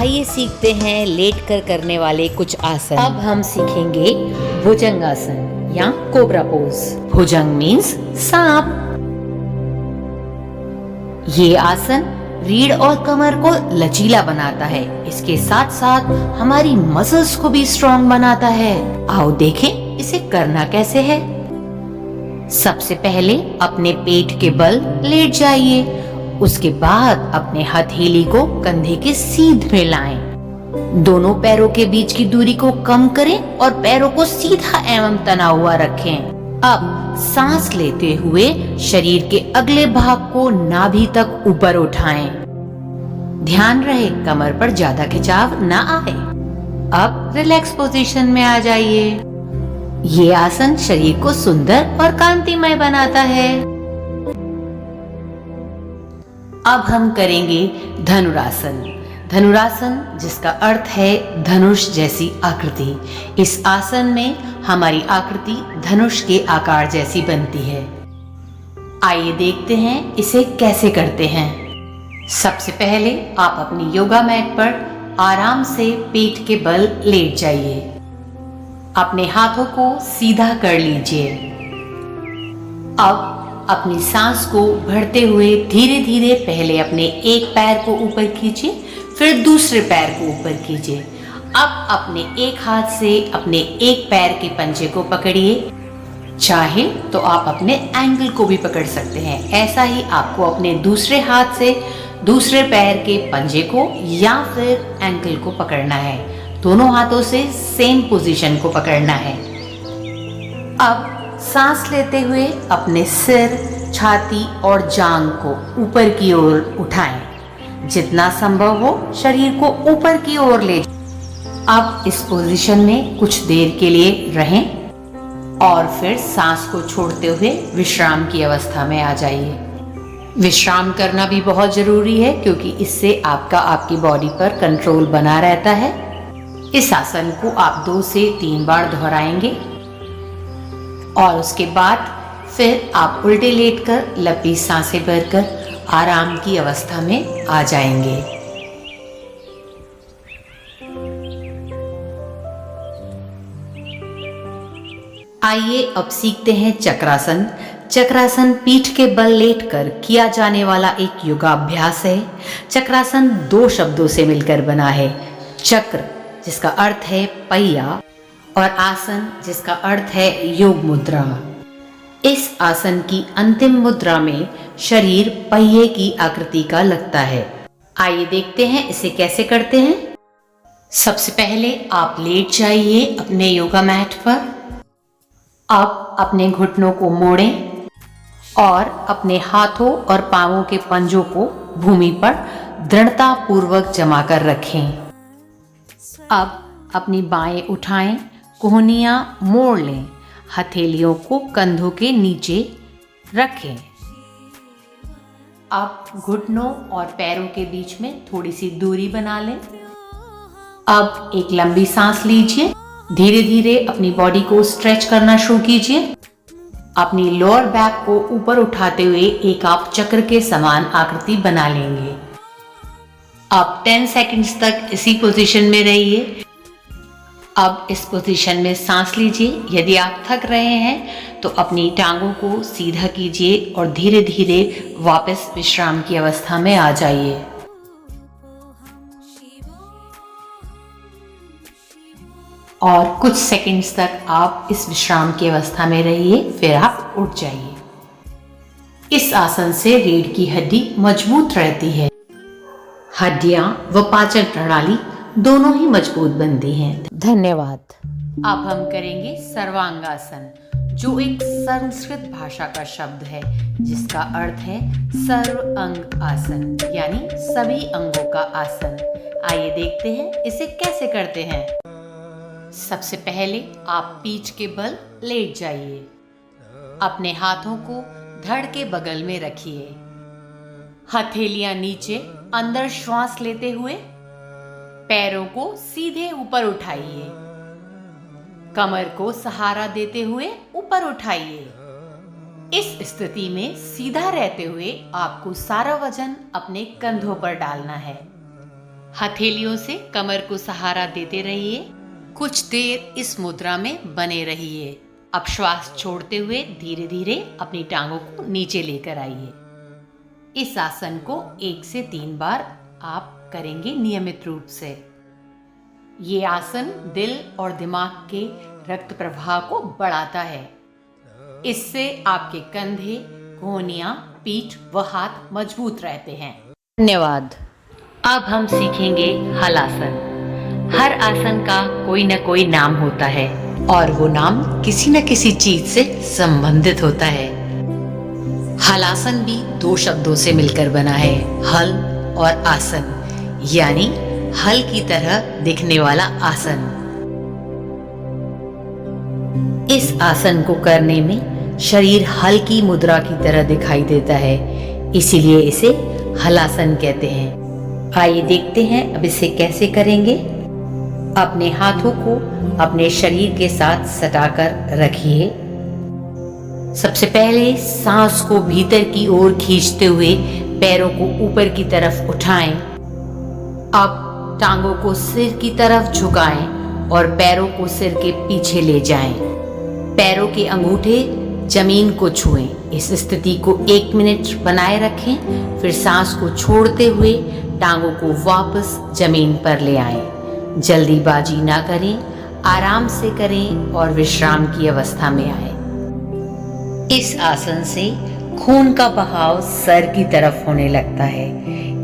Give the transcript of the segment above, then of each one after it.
आइए सीखते हैं लेटकर करने वाले कुछ आसन। अब हम सीखेंगे भुजंगासन या कोबरा पोज। भुजंग मीन्स सांप। ये आसन रीढ़ और कमर को लचीला बनाता है, इसके साथ साथ हमारी मसल्स को भी स्ट्रॉन्ग बनाता है। आओ देखें इसे करना कैसे है। सबसे पहले अपने पेट के बल लेट जाइए। उसके बाद अपने हथेली को कंधे के सीध में लाएं। दोनों पैरों के बीच की दूरी को कम करें और पैरों को सीधा एवं तना हुआ रखें। अब सांस लेते हुए शरीर के अगले भाग को नाभि तक ऊपर उठाएं। ध्यान रहे कमर पर ज्यादा खिंचाव न आए। अब रिलैक्स पोजीशन में आ जाइए। ये आसन शरीर को सुंदर और कांतिमय बनाता है। अब हम करेंगे धनुरासन। धनुरासन जिसका अर्थ है धनुष जैसी आकृति। इस आसन में हमारी आकृति धनुष के आकार जैसी बनती है। आइए देखते हैं इसे कैसे करते हैं। सबसे पहले आप अपनी योगा मैट पर आराम से पेट के बल लेट जाइए। अपने हाथों को सीधा कर लीजिए। अब अपनी सांस को भरते हुए धीरे धीरे पहले अपने एक पैर को ऊपर कीजिए, फिर दूसरे पैर को ऊपर कीजिए। अब अपने एक हाथ से अपने एक पैर के पंजे को पकड़िए। चाहे तो आप अपने एंकल को भी पकड़ सकते हैं। ऐसा ही आपको अपने दूसरे हाथ से दूसरे पैर के पंजे को या फिर एंकल को पकड़ना है। दोनों हाथों से सेम पोजीशन को पकड़ना है। अब सांस लेते हुए अपने सिर, छाती और जांघ को ऊपर की ओर उठाएं। जितना संभव हो शरीर को ऊपर की ओर ले जाएं। अब इस पोजीशन में कुछ देर के लिए रहें और फिर सांस को छोड़ते हुए विश्राम की अवस्था में आ जाइए। विश्राम करना भी बहुत जरूरी है क्योंकि इससे आपकी बॉडी पर कंट्रोल बना रहता है। इस आसन को आप 2 से 3 बार दोहराएंगे और उसके बाद फिर आप उल्टे लेटकर लंबी सांसें भरकर आराम की अवस्था में आ जाएंगे। आइए अब सीखते हैं चक्रासन। चक्रासन पीठ के बल लेटकर किया जाने वाला एक योगाभ्यास है। चक्रासन 2 शब्दों से मिलकर बना है। चक्र जिसका अर्थ है पहिया और आसन जिसका अर्थ है योग मुद्रा। इस आसन की अंतिम मुद्रा में शरीर पहिए की आकृति का लगता है। आइए देखते हैं इसे कैसे करते हैं। सबसे पहले आप लेट जाइए अपने योगा मैट पर। अब अपने घुटनों को मोड़ें और अपने हाथों और पांवों के पंजों को भूमि पर दृढ़ता पूर्वक जमा कर रखें। अब अपनी बाहें उठाएं, कोहनियां मोड़ लें, हथेलियों को कंधों के नीचे रखें। अब घुटनों और पैरों के बीच में थोड़ी सी दूरी बना लें। अब एक लंबी सांस लीजिए। धीरे धीरे अपनी बॉडी को स्ट्रेच करना शुरू कीजिए। अपनी लोअर बैक को ऊपर उठाते हुए एक आप चक्र के समान आकृति बना लेंगे। अब 10 सेकंड्स तक इसी पोजीशन में रहिए। अब इस पोजीशन में सांस लीजिए। यदि आप थक रहे हैं तो अपनी टांगों को सीधा कीजिए और धीरे धीरे वापस विश्राम की अवस्था में आ जाइए। और कुछ सेकंड्स तक आप इस विश्राम की अवस्था में रहिए, फिर आप उठ जाइए। इस आसन से रीढ़ की हड्डी मजबूत रहती है। हड्डियां व पाचन प्रणाली दोनों ही मजबूत बनती हैं। धन्यवाद। अब हम करेंगे सर्वांगासन, जो एक संस्कृत भाषा का शब्द है जिसका अर्थ है सर्व अंग आसन, यानी सभी अंगों का आसन। आइए देखते हैं इसे कैसे करते हैं। सबसे पहले आप पीठ के बल लेट जाइए। अपने हाथों को धड़ के बगल में रखिए। हथेलियां नीचे अंदर श्वास लेते हुए पैरों को सीधे ऊपर उठाइए। कमर को सहारा देते हुए ऊपर उठाइए। इस स्थिति में सीधा रहते हुए आपको सारा वजन अपने कंधों पर डालना है। हथेलियों से कमर को सहारा देते रहिए। कुछ देर इस मुद्रा में बने रहिए। अब श्वास छोड़ते हुए धीरे धीरे अपनी टांगों को नीचे लेकर आइए। इस आसन को 1 से 3 बार आप करेंगे नियमित रूप से। ये आसन दिल और दिमाग के रक्त प्रवाह को बढ़ाता है। इससे आपके कंधे, कोहनियां, पीठ व हाथ मजबूत रहते हैं। धन्यवाद। अब हम सीखेंगे हलासन। हर आसन का कोई न कोई नाम होता है और वो नाम किसी न किसी चीज से संबंधित होता है। हलासन भी 2 शब्दों से मिलकर बना है, हल और आसन, यानी हल की तरह दिखने वाला आसन। इस आसन को करने में शरीर हल की मुद्रा की तरह दिखाई देता है, इसीलिए इसे हलासन कहते हैं। आइए देखते हैं अब इसे कैसे करेंगे। अपने हाथों को अपने शरीर के साथ सटाकर रखिए। सबसे पहले सांस को भीतर की ओर खींचते हुए पैरों को ऊपर की तरफ उठाएं। अब टांगों को सिर की तरफ झुकाएं और पैरों को सिर के पीछे ले जाएं। पैरों के अंगूठे जमीन को छुएं। इस स्थिति को 1 मिनट बनाए रखें, फिर सांस को छोड़ते हुए टांगों को वापस जमीन पर ले आएं। जल्दीबाजी ना करें, आराम से करें और विश्राम की अवस्था में आए। इस आसन से खून का बहाव सर की तरफ होने लगता है,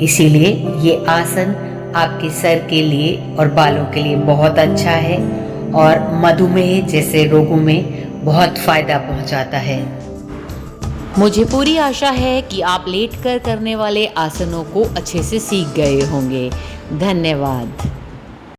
इसीलिए ये आसन आपके सर के लिए और बालों के लिए बहुत अच्छा है और मधुमेह जैसे रोगों में बहुत फायदा पहुंचाता है। मुझे पूरी आशा है कि आप लेटकर करने वाले आसनों को अच्छे से सीख गए होंगे। धन्यवाद।